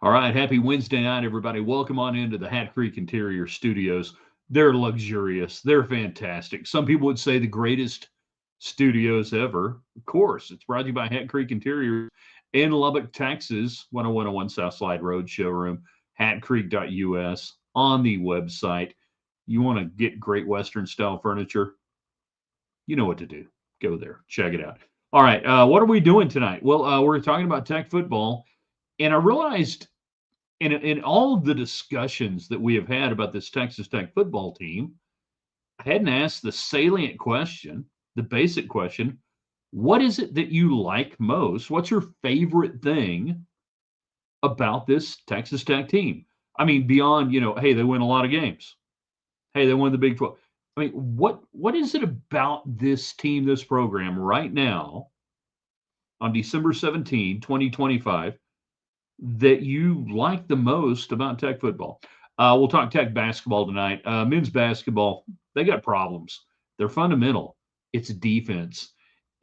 All right, happy Wednesday night, everybody. Welcome on into the Hat Creek Interior Studios. They're luxurious, they're fantastic. Some people would say the greatest studios ever. Of course, it's brought to you by Hat Creek Interior in Lubbock, Texas, 10101 South Slide Road showroom, hatcreek.us on the website. You want to get great Western style furniture? You know what to do. Go there, check it out. All right, what are we doing tonight? Well, we're talking about Tech football, and I realized in all of the discussions that we have had about this Texas Tech football team, I hadn't asked the salient question, the basic question: what is it that you like most? What's your favorite thing about this Texas Tech team? I mean, beyond, hey, they win a lot of games. Hey, they won the Big 12. I mean, what is it about this team, this program right now on December 17, 2025, that you like the most about Tech football? We'll talk Tech basketball tonight. Men's basketball, they got problems. They're fundamental. It's defense,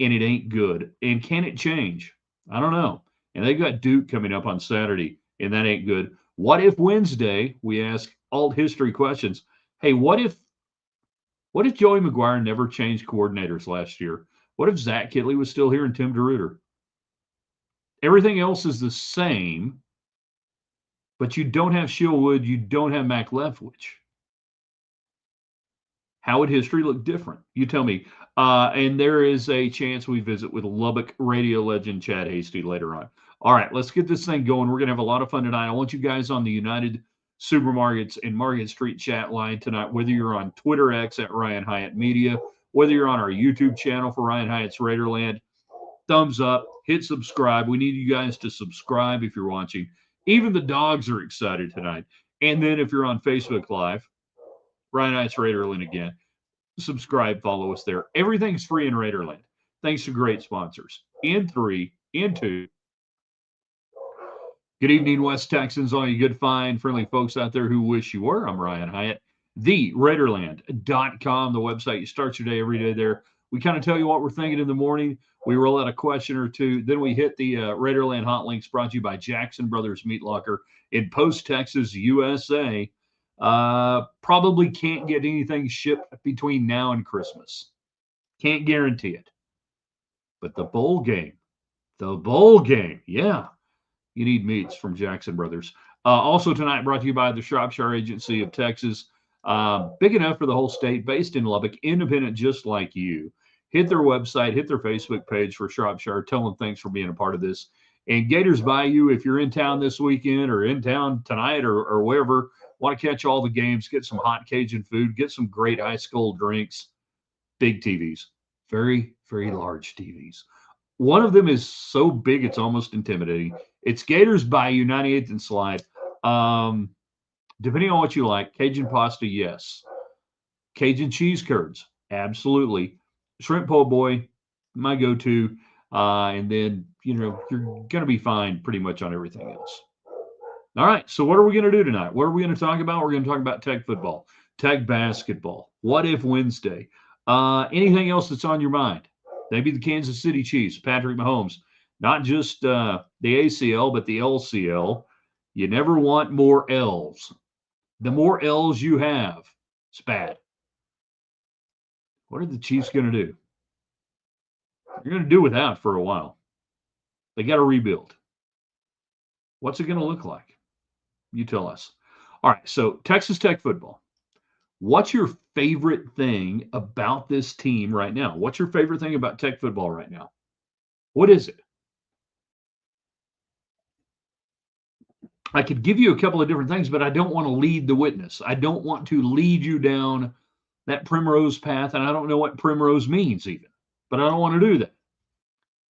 and it ain't good. And can it change? I don't know. And they got Duke coming up on Saturday, and that ain't good. What if Wednesday we ask alt history questions? Hey, what if Joey McGuire never changed coordinators last year? What if Zach Kitley was still here and Tim DeRuyter? Everything else is the same, but you don't have Shieldwood, you don't have Mac Leftwich. How would history look different? You tell me. And there is a chance we visit with Lubbock radio legend Chad Hasty later on. All right, let's get this thing going. We're going to have a lot of fun tonight. I want you guys on the United Supermarkets and Market Street chat line tonight, whether you're on Twitter X at Ryan Hyatt Media, whether you're on our YouTube channel for Ryan Hyatt's Raiderland. Thumbs up, hit subscribe. We need you guys to subscribe if you're watching. Even the dogs are excited tonight. And then if you're on Facebook Live, Ryan Hyatt's Raiderland again. Subscribe, follow us there. Everything's free in Raiderland. Thanks to great sponsors. In 3, in 2. Good evening, West Texans, all you good, fine, friendly folks out there who wish you were. I'm Ryan Hyatt, theraiderland.com, the website. You start your day every day there. We kind of tell you what we're thinking in the morning. We roll out a question or two. Then we hit the Raiderland hot links brought to you by Jackson Brothers Meat Locker in Post, Texas, USA. Probably can't get anything shipped between now and Christmas. Can't guarantee it. But the bowl game, yeah. You need meats from Jackson Brothers. Also tonight brought to you by the Shropshire Agency of Texas. Big enough for the whole state, based in Lubbock, independent just like you. Hit their website, hit their Facebook page for Shropshire. Tell them thanks for being a part of this. And Gators Bayou, if you're in town this weekend or in town tonight or wherever, want to catch all the games, get some hot Cajun food, get some great ice cold drinks, big TVs, very, very large TVs. One of them is so big it's almost intimidating. It's Gators Bayou, 98th and Slide. Depending on what you like, Cajun pasta, yes. Cajun cheese curds, absolutely. Shrimp po' boy, my go-to. And then, you're going to be fine pretty much on everything else. All right, so what are we going to do tonight? What are we going to talk about? We're going to talk about Tech football, Tech basketball. What if Wednesday? Anything else that's on your mind? Maybe the Kansas City Chiefs, Patrick Mahomes. Not just the ACL, but the LCL. You never want more L's. The more L's you have, it's bad. What are the Chiefs going to do? They're going to do without for a while. They got to rebuild. What's it going to look like? You tell us. All right, so Texas Tech football. What's your favorite thing about this team right now? What's your favorite thing about Tech football right now? What is it? I could give you a couple of different things, but I don't want to lead the witness. I don't want to lead you down that primrose path, and I don't know what primrose means even, but I don't want to do that.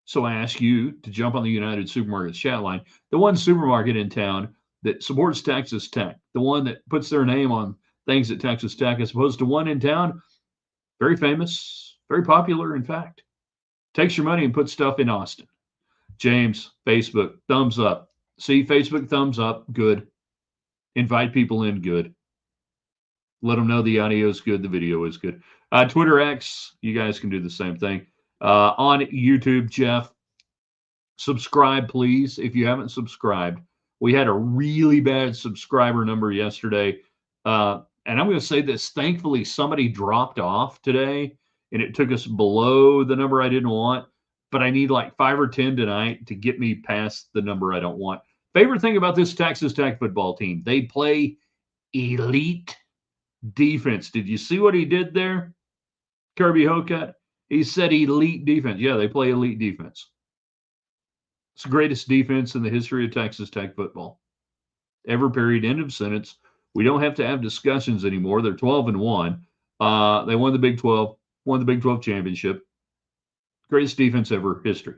So I ask you to jump on the United Supermarkets chat line, the one supermarket in town that supports Texas Tech, the one that puts their name on things at Texas Tech, as opposed to one in town, very famous, very popular, in fact, takes your money and puts stuff in Austin. James, Facebook, thumbs up. See, Facebook, thumbs up, good. Invite people in, good. Let them know the audio is good, the video is good. Twitter X, you guys can do the same thing. On YouTube, Jeff, subscribe, please. If you haven't subscribed, We had a really bad subscriber number yesterday. And I'm going to say this, thankfully, somebody dropped off today, and it took us below the number I didn't want. But I need like 5 or 10 tonight to get me past the number I don't want. Favorite thing about this Texas Tech football team, they play elite defense. Did you see what he did there, Kirby Hocutt? He said elite defense. Yeah, they play elite defense. It's the greatest defense in the history of Texas Tech football. Ever, period, end of sentence. We don't have to have discussions anymore. They're 12-1. They won the Big 12, won the Big 12 championship. Greatest defense ever, history.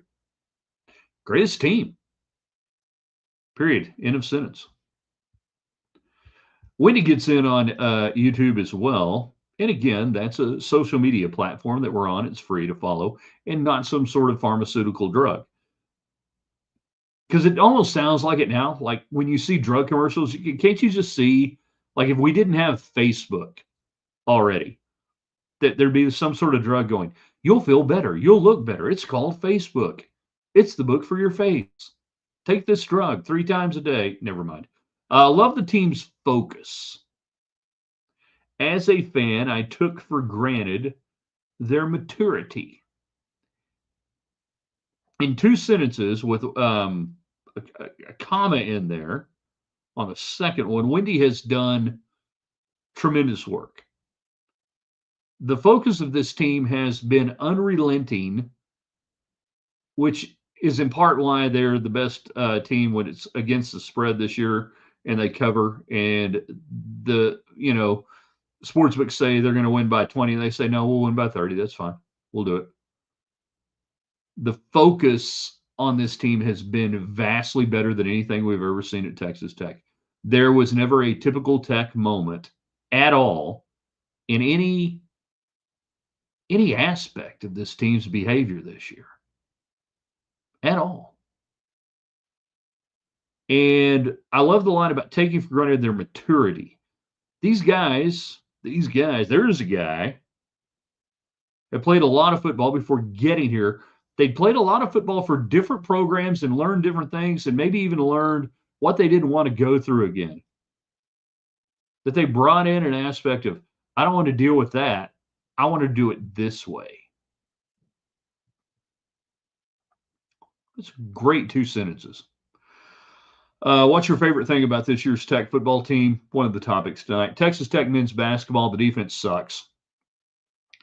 Greatest team. Period. End of sentence. Wendy gets in on YouTube as well. And again, that's a social media platform that we're on. It's free to follow and not some sort of pharmaceutical drug. Because it almost sounds like it now, like when you see drug commercials, can't you just see, like if we didn't have Facebook already, that there'd be some sort of drug going, you'll feel better, you'll look better. It's called Facebook. It's the book for your face. Take this drug 3 times a day. Never mind. Love the team's focus. As a fan, I took for granted their maturity. In 2 sentences with a comma in there on the second one, Wendy has done tremendous work. The focus of this team has been unrelenting, which is in part why they're the best team when it's against the spread this year and they cover. And the, sportsbooks say they're going to win by 20. And they say, no, we'll win by 30. That's fine. We'll do it. The focus on this team has been vastly better than anything we've ever seen at Texas Tech. There was never a typical Tech moment at all in any aspect of this team's behavior this year. At all. And I love the line about taking for granted their maturity. These guys, there's a guy that played a lot of football before getting here. They played a lot of football for different programs and learned different things and maybe even learned what they didn't want to go through again. That they brought in an aspect of, I don't want to deal with that. I want to do it this way. That's great 2 sentences. What's your favorite thing about this year's Tech football team? One of the topics tonight. Texas Tech men's basketball, the defense sucks.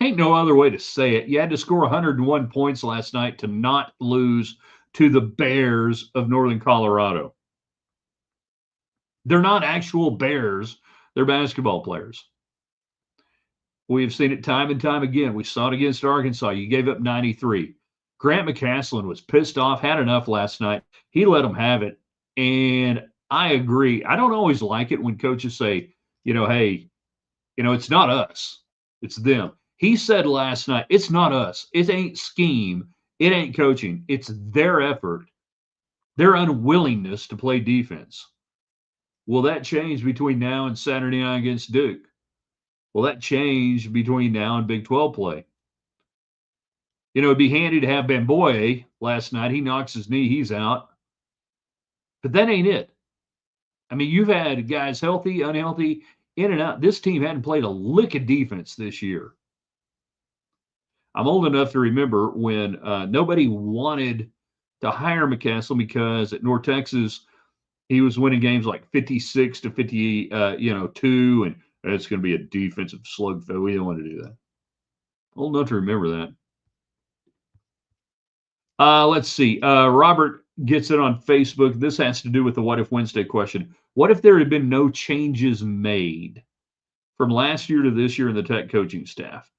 Ain't no other way to say it. You had to score 101 points last night to not lose to the Bears of Northern Colorado. They're not actual Bears. They're basketball players. We've seen it time and time again. We saw it against Arkansas. You gave up 93. Grant McCasland was pissed off, had enough last night. He let them have it. And I agree. I don't always like it when coaches say, hey, it's not us. It's them. He said last night, it's not us. It ain't scheme. It ain't coaching. It's their effort, their unwillingness to play defense. Will that change between now and Saturday night against Duke? Will that change between now and Big 12 play? It'd be handy to have Bamboye last night. He knocks his knee. He's out. But that ain't it. I mean, you've had guys healthy, unhealthy, in and out. This team hadn't played a lick of defense this year. I'm old enough to remember when nobody wanted to hire McCasland because at North Texas, he was winning games like 56 to 52, and it's going to be a defensive slugfest. We didn't want to do that. Old enough to remember that. Let's see. Robert gets it on Facebook. This has to do with the What If Wednesday question. What if there had been no changes made from last year to this year in the Tech coaching staff,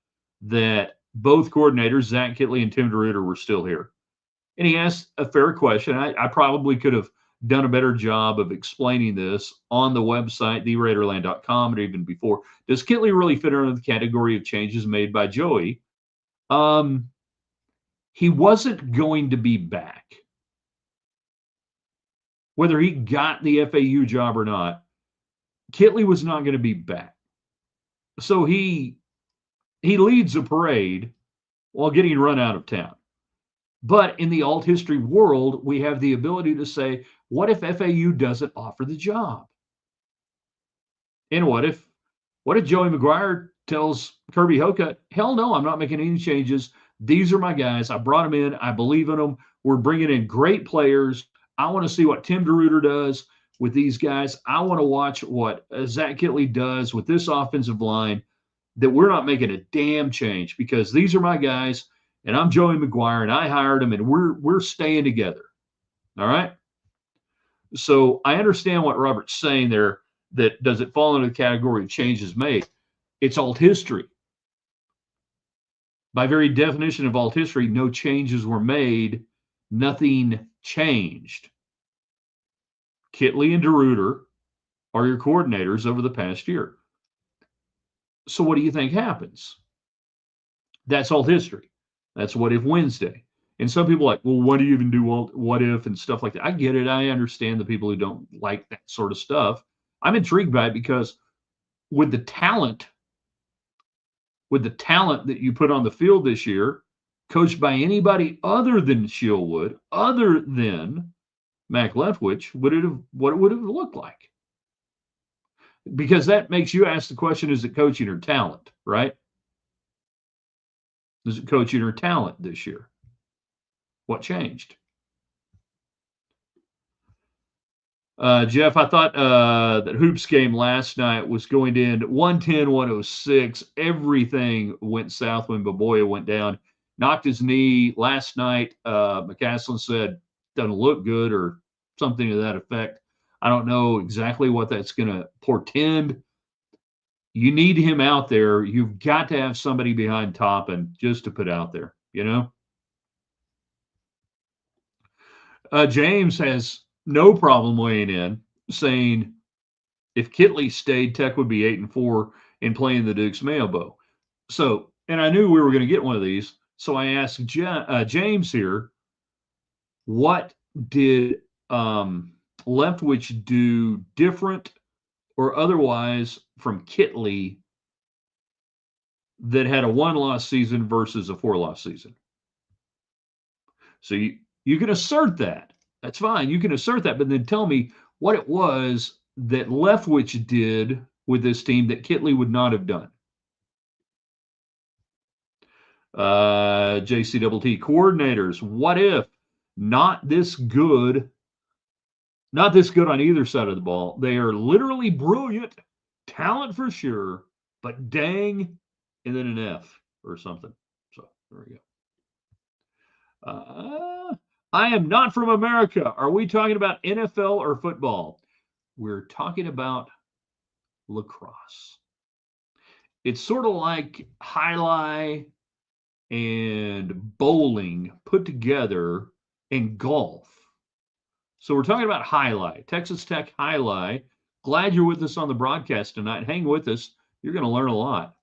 that both coordinators, Zach Kittley and Tim DeRuiter, were still here? And he asked a fair question. I probably could have done a better job of explaining this on the website, theraiderland.com, or even before. Does Kittley really fit under the category of changes made by Joey? He wasn't going to be back. Whether he got the FAU job or not, Kittley was not going to be back. So he leads a parade while getting run out of town. But in the alt history world, we have the ability to say, What if FAU doesn't offer the job? And what if Joey McGuire tells Kirby Hocutt, hell no, I'm not making any changes. These are my guys. I brought them in. I believe in them. We're bringing in great players. I want to see what Tim DeRuyter does with these guys. I want to watch what Zach Kittley does with this offensive line, that we're not making a damn change because these are my guys and I'm Joey McGuire and I hired them and we're staying together. All right. So I understand what Robert's saying there, that does it fall into the category of changes made? It's alt history. By very definition of alt history, no changes were made. Nothing changed. Kittley and DeRuyter are your coordinators over the past year. So what do you think happens? That's alt history. That's What If Wednesday. And some people are like, well, what do you even do what if and stuff like that? I get it. I understand the people who don't like that sort of stuff. I'm intrigued by it because with the talent that you put on the field this year, coached by anybody other than Shieldwood, other than Mac Leftwich, what it would have looked like? Because that makes you ask the question, is it coaching or talent, right? Is it coaching or talent this year? What changed? Jeff, I thought that Hoops game last night was going to end 110-106. Everything went south when Baboya went down. Knocked his knee last night. McCasland said, doesn't look good or something to that effect. I don't know exactly what that's going to portend. You need him out there. You've got to have somebody behind Toppin just to put out there, you know? James has no problem weighing in, saying if Kittley stayed, Tech would be 8-4 and playing the Duke's Mayo Bowl. So, and I knew we were going to get one of these. So I asked James here, what did Leftwich do different or otherwise from Kittley that had a 1-loss season versus a 4-loss season? So you can assert that. That's fine. You can assert that, but then tell me what it was that Leftwich did with this team that Kittley would not have done. JCTT coordinators, what if not this good on either side of the ball? They are literally brilliant, talent for sure, but dang, and then an F or something. So there we go. I am not from America. Are we talking about NFL or football? We're talking about lacrosse. It's sort of like highlight and bowling put together and golf. So we're talking about highlight, Texas Tech highlight. Glad you're with us on the broadcast tonight. Hang with us. You're going to learn a lot.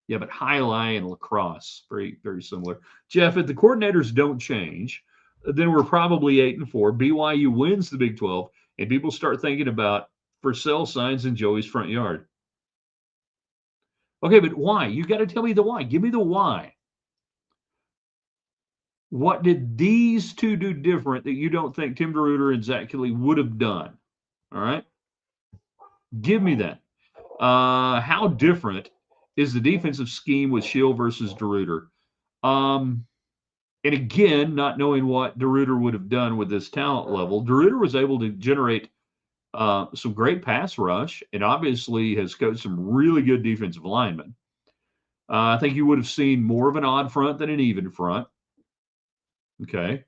Yeah, but highlight and lacrosse, very, very similar. Jeff, if the coordinators don't change, then we're probably 8-4. BYU wins the Big 12, and people start thinking about for sale signs in Joey's front yard. Okay, but why? You got to tell me the why. Give me the why. What did these two do different that you don't think Tim DeRuyter and Zach Kittley would have done? All right? Give me that. How different is the defensive scheme with Shield versus DeRuyter? And again, not knowing what DeRuyter would have done with this talent level, DeRuyter was able to generate some great pass rush and obviously has coached some really good defensive linemen. I think you would have seen more of an odd front than an even front. Okay.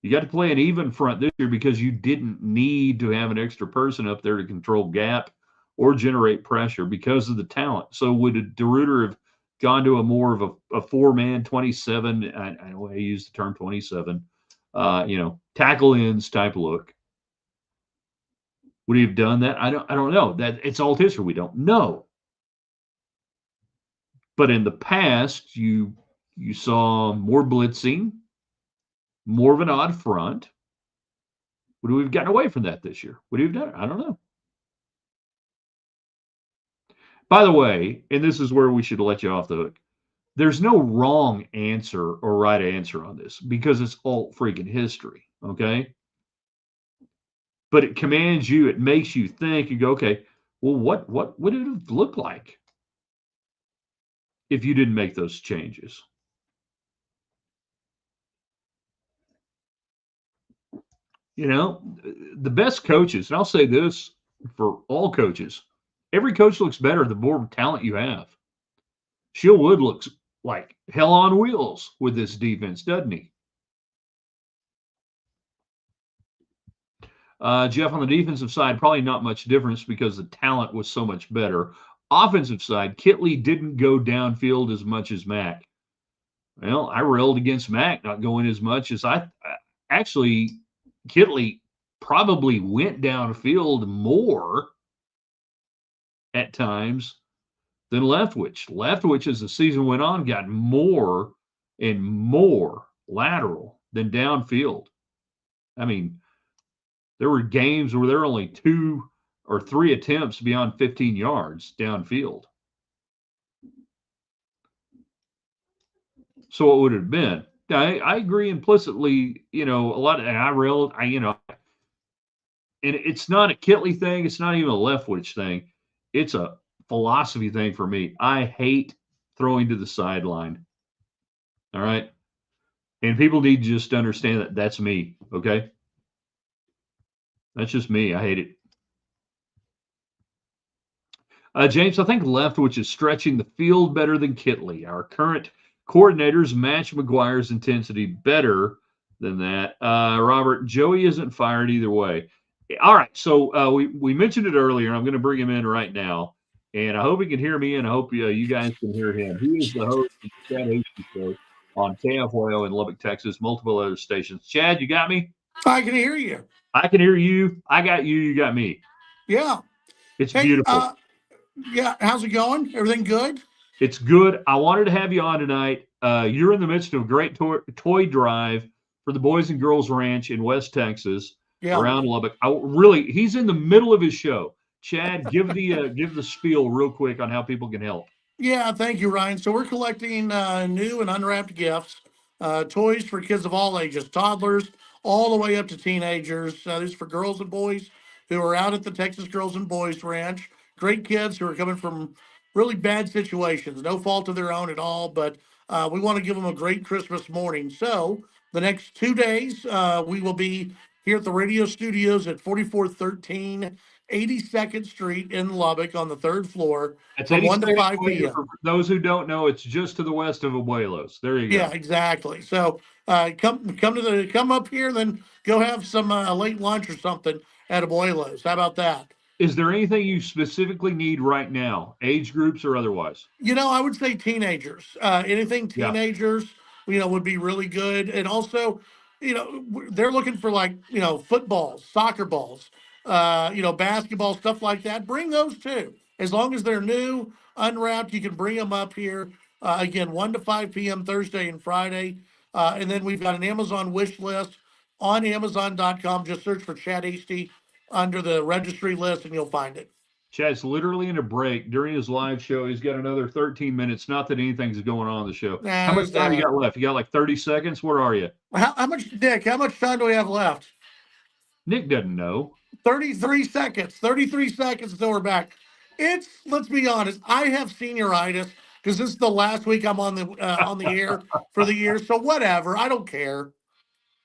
You got to play an even front this year because you didn't need to have an extra person up there to control gap or generate pressure because of the talent. So would DeRuyter have gone to a more of a 4-man 27? I know I use the term 27. Tackle ends type look. Would he have done that? I don't know. That it's alt history. We don't know. But in the past, you saw more blitzing, more of an odd front. Would we have gotten away from that this year? Would he have done it? I don't know. By the way, and this is where we should let you off the hook, there's no wrong answer or right answer on this because it's all freaking history, okay? but it commands you. It makes you think. You go, okay, well, what would it have looked like if you didn't make those changes? You know, the best coaches, and I'll say this for all coaches, every coach looks better the more talent you have. Shield Wood looks like hell on wheels with this defense, doesn't he? Jeff, on the defensive side, probably not much difference because the talent was so much better. Offensive side, Kitley didn't go downfield as much as Mac. Well, I railed against Mac not going as much as I actually. Kitley probably went downfield more at times than Leftwich. Leftwich, as the season went on, got more and more lateral than downfield. I mean, there were games where there were only 2 or 3 attempts beyond 15 yards downfield. So what would it have been? I agree implicitly, a lot, and and it's not a Kitley thing. It's not even a Leftwich thing. It's a philosophy thing for me. I hate throwing to the sideline. All right. And people need to just understand that that's me. Okay. That's just me. I hate it. James, I think Leftwich is stretching the field better than Kitley. Our current coordinators match McGuire's intensity better than that. Robert, Joey isn't fired either way. All right, so we mentioned it earlier. I'm going to bring him in right now, and I hope he can hear me, and I hope you guys can hear him. He is the host of the Chad Hasty Show on KFYO in Lubbock, Texas, multiple other stations. Chad, you got me? I can hear you. I can hear you. I got you. You got me. Yeah. It's beautiful. Yeah, how's it going? Everything good? It's good. I wanted to have you on tonight. You're in the midst of a great toy drive for the Boys and Girls Ranch in West Texas, around Lubbock. He's in the middle of his show. Chad, give the spiel real quick on how people can help. Yeah, thank you, Ryan. So we're collecting new and unwrapped gifts, toys for kids of all ages, toddlers all the way up to teenagers. This is for girls and boys who are out at the Texas Girls and Boys Ranch. Great kids who are coming from really bad situations, no fault of their own at all, but we want to give them a great Christmas morning. So the next 2 days, we will be here at the radio studios at 4413 82nd Street in Lubbock on the 3rd floor. It's from 1 to 5 p.m. For those who don't know, it's just to the west of Abuelos. There you go. Yeah, exactly. So come up here, then go have some late lunch or something at Abuelos. How about that? Is there anything you specifically need right now, age groups or otherwise? I would say teenagers. Anything teenagers, would be really good. And also, they're looking for footballs, soccer balls, basketball, stuff like that. Bring those too. As long as they're new, unwrapped, you can bring them up here. Again, 1 to 5 p.m. Thursday and Friday. And then we've got an Amazon wish list on Amazon.com. Just search for Chad Hasty under the registry list and you'll find it. Chad's literally in a break during his live show. He's got another 13 minutes. Not that anything's going on in the show. How much time you got left? You got like 30 seconds? Where are you? How much, Nick? How much time do we have left? Nick doesn't know. 33 seconds. 33 seconds until we're back. Let's be honest, I have senioritis because this is the last week I'm on the air for the year. So whatever. I don't care.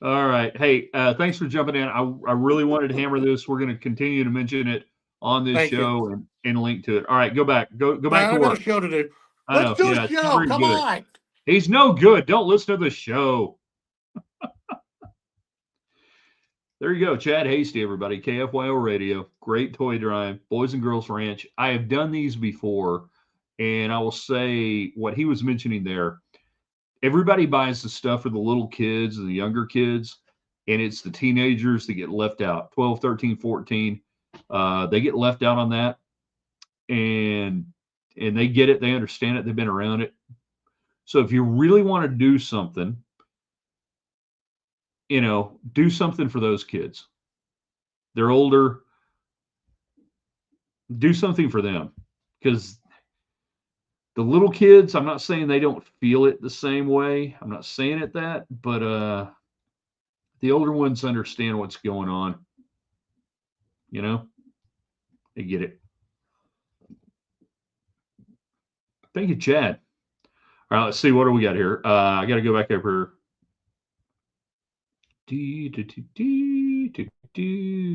All right. Hey, thanks for jumping in. I really wanted to hammer this. We're going to continue to mention it on this show and link to it. All right, go back. Go back to work. I've got a show to do. Let's do a show. Come on. He's no good. Don't listen to the show. There you go. Chad Hasty, everybody. KFYO Radio. Great toy drive. Boys and Girls Ranch. I have done these before, and I will say what he was mentioning there. Everybody buys the stuff for the little kids and the younger kids, and it's the teenagers that get left out. 12, 13, 14. They get left out on that, and they get it. They understand it. They've been around it. So if you really want to do something, do something for those kids. They're older. Do something for them, because the little kids, I'm not saying they don't feel it the same way. I'm not saying it that, but the older ones understand what's going on. you know? They get it. Thank you, Chad. All right, let's see. What do we got here? I got to go back over here.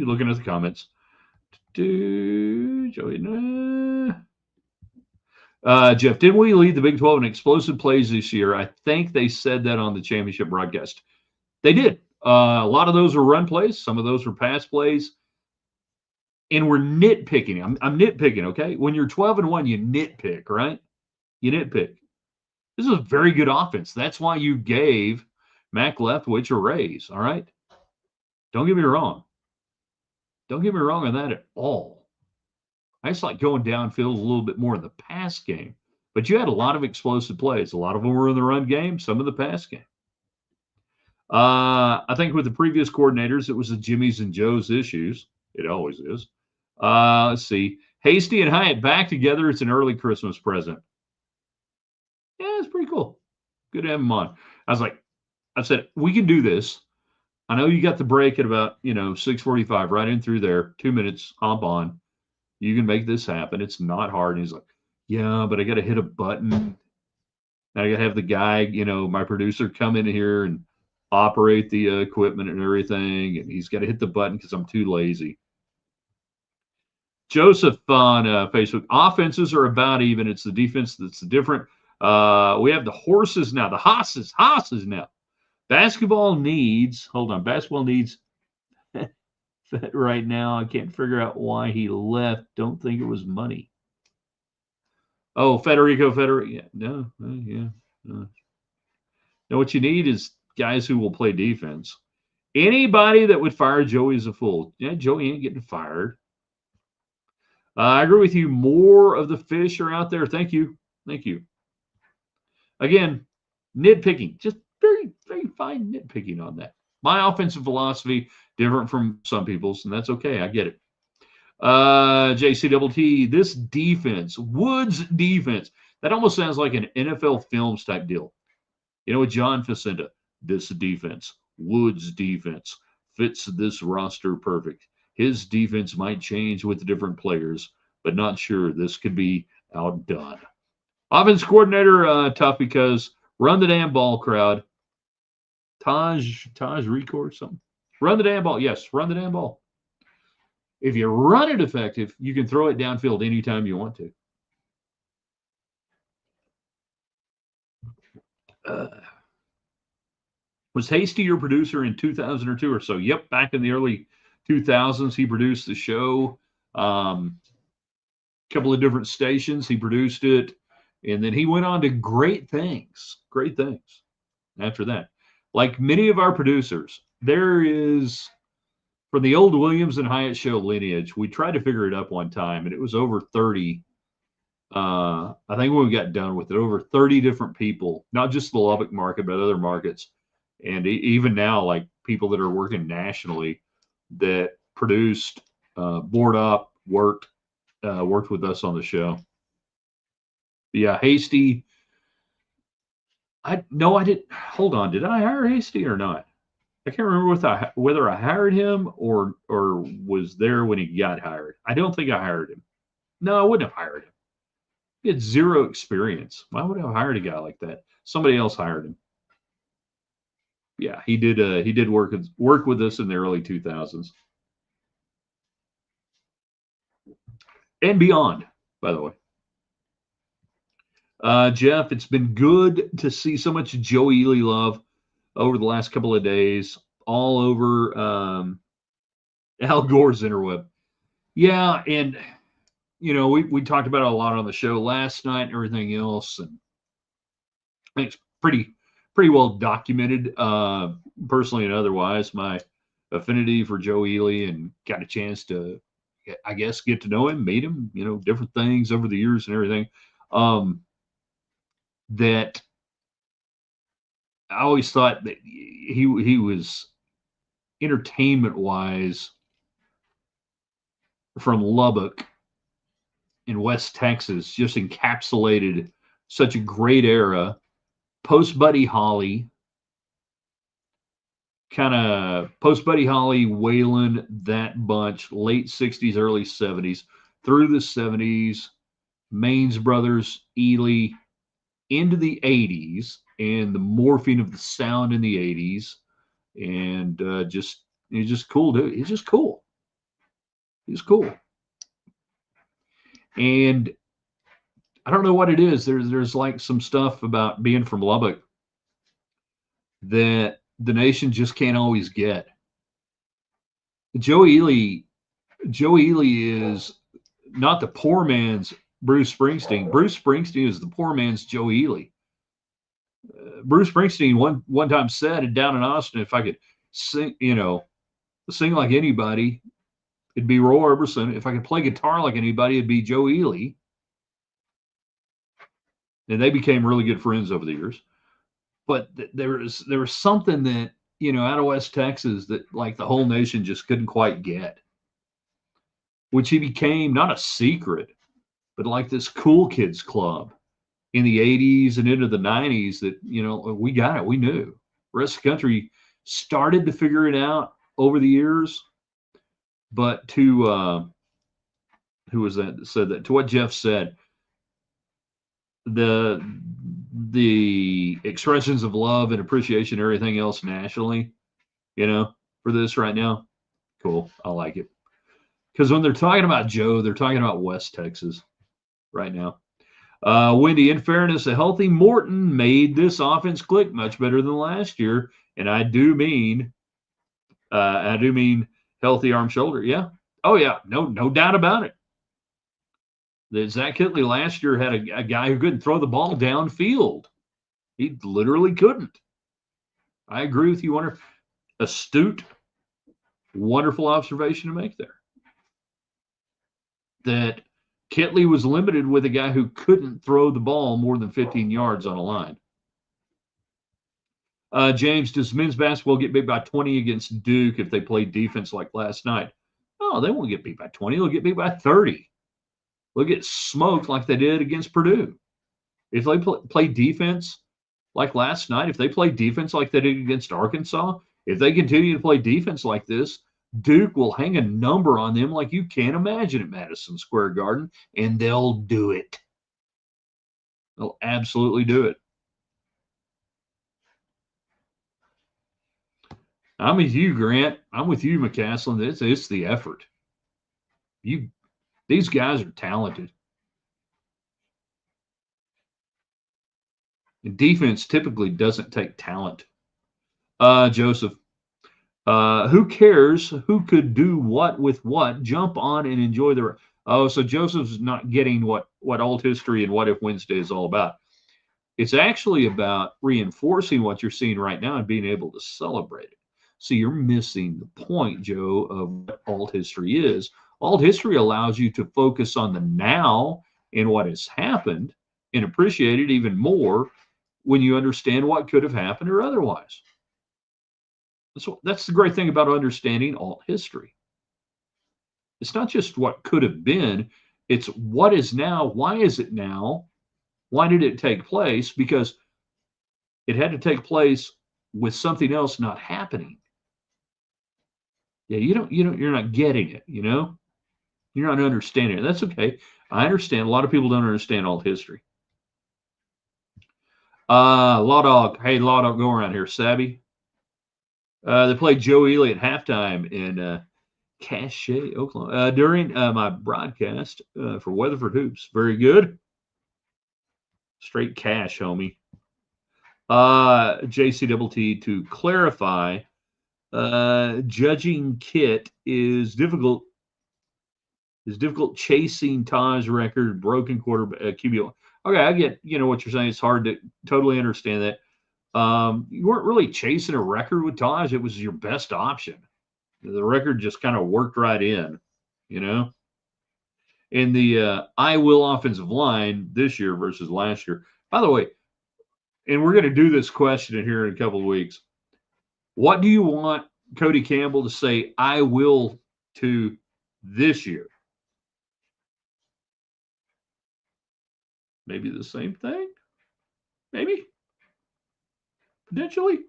Looking at the comments. Jeff, didn't we lead the Big 12 in explosive plays this year? I think they said that on the championship broadcast. They did. A lot of those were run plays. Some of those were pass plays. And we're nitpicking. I'm nitpicking, okay? When you're 12-1, you nitpick, right? You nitpick. This is a very good offense. That's why you gave Mac Leftwich a raise, all right? Don't get me wrong. Don't get me wrong on that at all. I just like going downfield a little bit more in the pass game. But you had a lot of explosive plays. A lot of them were in the run game, some in the pass game. I think with the previous coordinators, it was the Jimmy's and Joe's issues. It always is. Let's see. Hasty and Hyatt back together. It's an early Christmas present. Yeah, it's pretty cool. Good to have them on. I said, we can do this. I know you got the break at about, 6:45, right in through there, 2 minutes, hop on. You can make this happen. It's not hard. And he's like, yeah, but I got to hit a button. And I got to have the guy, my producer come in here and operate the equipment and everything. And he's got to hit the button because I'm too lazy. Joseph on Facebook, offenses are about even. It's the defense that's different. We have the horses now, the hosses now. Basketball needs right now. I can't figure out why he left. Don't think it was money. Oh, Federico. Yeah, no, yeah. No. What you need is guys who will play defense. Anybody that would fire Joey is a fool. Yeah, Joey ain't getting fired. I agree with you. More of the fish are out there. Thank you. Again, nitpicking. Just very, very fine nitpicking on that. My offensive philosophy, different from some people's, and that's okay. I get it. JCTT, this defense, Woods defense, that almost sounds like an NFL Films type deal. With John Facenda, this defense, Woods defense, fits this roster perfect. His defense might change with the different players, but not sure. This could be outdone. Offense coordinator, tough because run the damn ball, crowd. Taj Record something. Run the damn ball. Yes, run the damn ball. If you run it effective, you can throw it downfield anytime you want to. Was Hasty your producer in 2002 or so? Yep, back in the early 2000s, he produced the show. Couple of different stations, he produced it, and then he went on to great things after that. Like many of our producers, there is, from the old Williams and Hyatt show lineage, we tried to figure it up one time, and it was over 30. I think when we got done with it, over 30 different people, not just the Lubbock market, but other markets. And even now, like people that are working nationally that produced, board up, worked with us on the show. Yeah, Hasty. I didn't. Hold on. Did I hire Hasty or not? I can't remember whether I hired him or was there when he got hired. I don't think I hired him. No, I wouldn't have hired him. He had zero experience. Why would I have hired a guy like that? Somebody else hired him. Yeah, he did. He did work with us in the early 2000s and beyond. By the way, Jeff, it's been good to see so much Joe Ely love over the last couple of days, all over Al Gore's interweb. Yeah, and we talked about it a lot on the show last night and everything else, and I think it's pretty well documented, personally and otherwise, my affinity for Joe Ely, and got a chance to, I guess, get to know him, meet him, different things over the years and everything. That I always thought that he was entertainment-wise from Lubbock in West Texas, just encapsulated such a great era, post Buddy Holly, kind of post Buddy Holly, Waylon, that bunch, late 60s, early 70s, through the 70s, Maines Brothers, Ely, into the 80s, and the morphing of the sound in the 80s, and he's just cool, dude. He's just cool. He's cool. And I don't know what it is. There's like some stuff about being from Lubbock that the nation just can't always get. Joe Ely, Joe Ely is not the poor man's Bruce Springsteen. Bruce Springsteen is the poor man's Joe Ely. Bruce Springsteen one time said down in Austin, if I could sing, sing like anybody, it'd be Roy Orbison. If I could play guitar like anybody, it'd be Joe Ely. And they became really good friends over the years. But there was something that, out of West Texas that like the whole nation just couldn't quite get, which he became not a secret, but like this cool kids club in the 80s and into the 90s that, we got it. We knew. The rest of the country started to figure it out over the years. But to, who was that said that? To what Jeff said, the expressions of love and appreciation and everything else nationally, for this right now, cool. I like it. Because when they're talking about Joe, they're talking about West Texas right now. Wendy, in fairness, a healthy Morton made this offense click much better than last year, and I do mean healthy arm shoulder. Yeah. Oh yeah. No doubt about it. That Zach Kitley last year had a guy who couldn't throw the ball downfield. He literally couldn't. I agree with you. Astute, wonderful observation to make there. That Kitley was limited with a guy who couldn't throw the ball more than 15 yards on a line. James, does men's basketball get beat by 20 against Duke if they play defense like last night? Oh, they won't get beat by 20. They'll get beat by 30. They'll get smoked like they did against Purdue. If they play defense like last night, if they play defense like they did against Arkansas, if they continue to play defense like this, Duke will hang a number on them like you can't imagine at Madison Square Garden, and they'll do it. They'll absolutely do it. I'm with you, Grant. I'm with you, McCasland. It's the effort. These guys are talented. And defense typically doesn't take talent. Joseph, who cares who could do what with what? Jump on and enjoy the. Oh, so Joseph's not getting what old history and what if Wednesday is all about. It's actually about reinforcing what you're seeing right now and being able to celebrate it. So you're missing the point, Joe, of what alt history is. Alt history allows you to focus on the now and what has happened and appreciate it even more when you understand what could have happened or otherwise. That's the great thing about understanding alt history. It's not just what could have been, it's what is now. Why is it now? Why did it take place? Because it had to take place with something else not happening. Yeah, you're not getting it, You're not understanding it. That's okay. I understand. A lot of people don't understand alt history. Law Dog. Hey, Law Dog, go around here. Savvy. They played Joe Ely at halftime in Cache, Oklahoma, during my broadcast for Weatherford Hoops. Very good. Straight cash, homie. JCTT, to clarify, judging Kit is difficult. Is difficult chasing Taj's record, broken quarter QB. Okay, I get what you're saying. It's hard to totally understand that. You weren't really chasing a record with Taj. It was your best option. The record just kind of worked right in, In the I will offensive line this year versus last year. By the way, and we're going to do this question in here in a couple of weeks. What do you want Cody Campbell to say I will to this year? Maybe the same thing? Maybe? Potentially?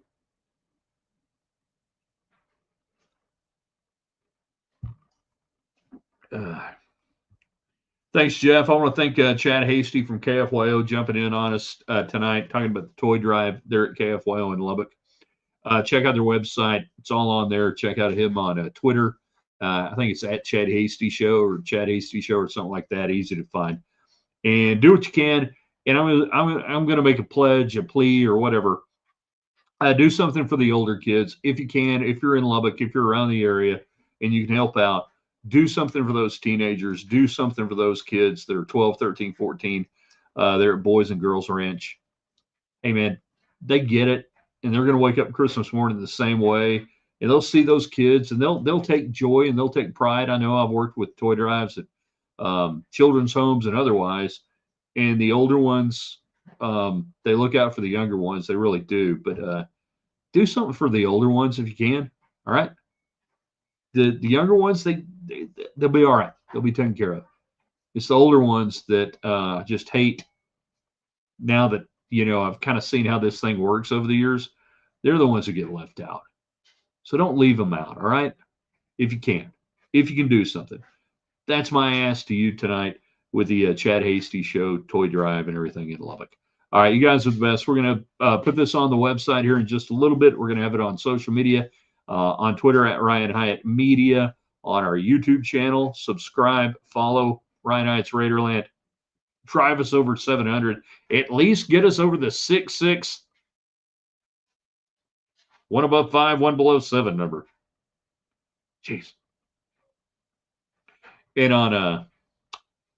Thanks, Jeff. I want to thank Chad Hasty from KFYO jumping in on us tonight, talking about the toy drive there at KFYO in Lubbock. Check out their website. It's all on there. Check out him on Twitter. I think it's at Chad Hasty Show or Chad Hasty Show or something like that. Easy to find. And do what you can. And I'm going to make a pledge, a plea, or whatever. Do something for the older kids if you can. If you're in Lubbock, if you're around the area, and you can help out, do something for those teenagers. Do something for those kids that are 12, 13, 14. They're at Boys and Girls Ranch. Hey, man, they get it, and they're going to wake up Christmas morning the same way, and they'll see those kids, and they'll take joy and they'll take pride. I know I've worked with toy drives at children's homes and otherwise, and the older ones, they look out for the younger ones. They really do. But do something for the older ones if you can. All right. The younger ones, they'll be all right. They'll be taken care of. It's the older ones that just hate. Now that I've kind of seen how this thing works over the years, they're the ones that get left out. So don't leave them out. All right, if you can do something. That's my ask to you tonight with the Chad Hasty Show toy drive and everything in Lubbock. All right, you guys are the best. We're going to put this on the website here in just a little bit. We're going to have it on social media. On Twitter at Ryan Hyatt Media, on our YouTube channel. Subscribe, follow Ryan Hyatt's Raiderland. Drive us over 700. At least get us over the 6'6", 1 above 5, 1 below 7 number. Jeez. And on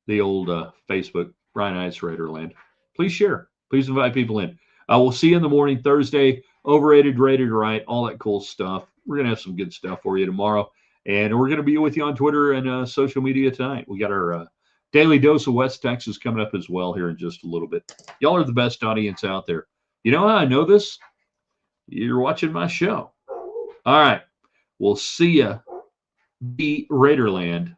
the old Facebook, Ryan Hyatt's Raiderland. Please share. Please invite people in. We'll see you in the morning Thursday. Overrated, rated right, all that cool stuff. We're going to have some good stuff for you tomorrow. And we're going to be with you on Twitter and social media tonight. We got our daily dose of West Texas coming up as well here in just a little bit. Y'all are the best audience out there. You know how I know this? You're watching my show. All right. We'll see you. Raiderland.com.